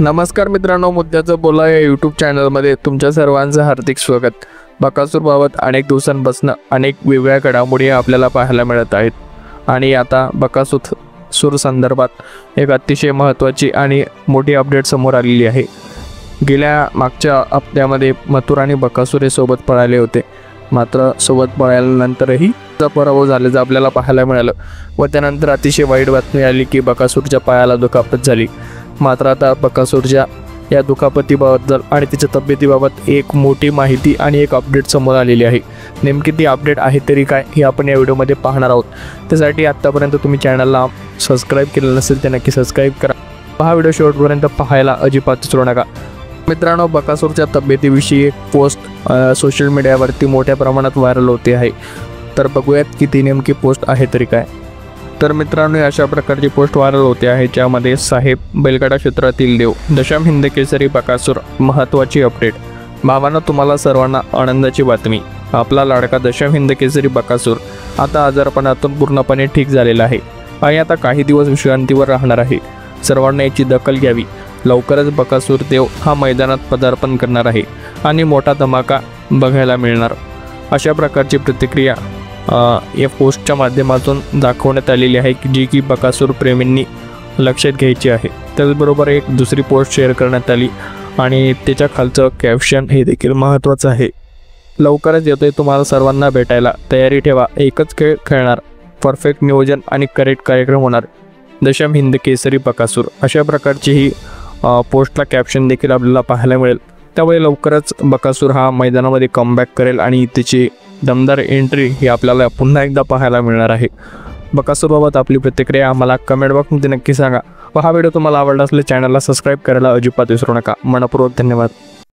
नमस्कार मित्रांनो, मुद्द्याचं बोला या यूट्यूब चॅनलमध्ये तुमच्या सर्वांचं हार्दिक स्वागत. बकासूरबाबत अनेक दिवसांपासून अनेक वेगवेगळ्या घडामोडी आपल्याला पाहायला मिळत आहेत आणि आता बकासूर संदर्भात एक अतिशय महत्त्वाची आणि मोठी अपडेट समोर आलेली आहे. मागच्या हप्त्यामध्ये मथुर आणि बकासूर हे सोबत पळाले होते, मात्र सोबत पळाल्यानंतरही पराभव झाल्याचं आपल्याला पाहायला मिळालं व त्यानंतर अतिशय वाईट बातमी आली की बकासूरच्या पायाला दुखापत झाली. मात्र आता बकासूरच्या या दुखापतीबद्दल आणि तिच्या तब्येतीबाबत एक मोठी माहिती आणि एक अपडेट समोर आलेली आहे. नेमकी ती अपडेट आहे तरी काय हे आपण या व्हिडिओमध्ये पाहणार आहोत. त्यासाठी आत्तापर्यंत तुम्ही चॅनलला सबस्क्राईब केलं नसेल तर नक्की सबस्क्राईब करा. हा व्हिडिओ शेवटपर्यंत पाहायला अजिबात विसरू नका. मित्रांनो, बकासूरच्या तब्येतीविषयी एक पोस्ट सोशल मीडियावरती मोठ्या प्रमाणात व्हायरल होते आहे. तर बघूयात की ती नेमकी पोस्ट आहे तरी काय. तर मित्रांनो, अशा प्रकारची पोस्ट व्हायरल होते आहे ज्यामध्ये साहेब बैलगाडा क्षेत्रातील देव दशम हिंद केसरी बकासूर महत्त्वाची अपडेट. भावांनो, तुम्हाला सर्वांना आनंदाची बातमी. आपला लाडका दशम हिंद केसरी बकासूर आता आजारपणातून पूर्णपणे ठीक झालेला आहे आणि आता काही दिवस विश्रांतीवर राहणार आहे. सर्वांना याची दखल घ्यावी. लवकरच बकासूर देव हा मैदानात पदार्पण करणार आहे आणि मोठा धमाका बघायला मिळणार. अशा प्रकारची प्रतिक्रिया या पोस्टच्या माध्यमातून दाखवण्यात आलेली आहे जी की बकासूर प्रेमींनी लक्षात घ्यायची आहे. त्याचबरोबर एक दुसरी पोस्ट शेअर करण्यात आली आणि त्याच्या खालचं कॅप्शन हे देखील महत्त्वाचं आहे. लवकरच येतोय तुम्हाला सर्वांना भेटायला, तयारी ठेवा, एकच खेळ खेळणार, परफेक्ट नियोजन आणि करेक्ट कार्यक्रम होणार, दशम हिंद केसरी बकासूर. अशा प्रकारची ही पोस्टला कॅप्शन देखील आपल्याला पाहायला मिळेल. त्यामुळे लवकरच बकासूर हा मैदानामध्ये कमबॅक करेल आणि त्याची दमदार एंट्री ही आपल्याला पुन्हा एकदा पाहायला मिळणार आहे. बकासूरबाबत आपली प्रतिक्रिया आम्हाला कमेंट बॉक्समध्ये नक्की सांगा व हा व्हिडिओ तुम्हाला आवडला असल्यास चॅनलला सबस्क्राईब करायला अजिबात विसरू नका. मनपूर्वक धन्यवाद.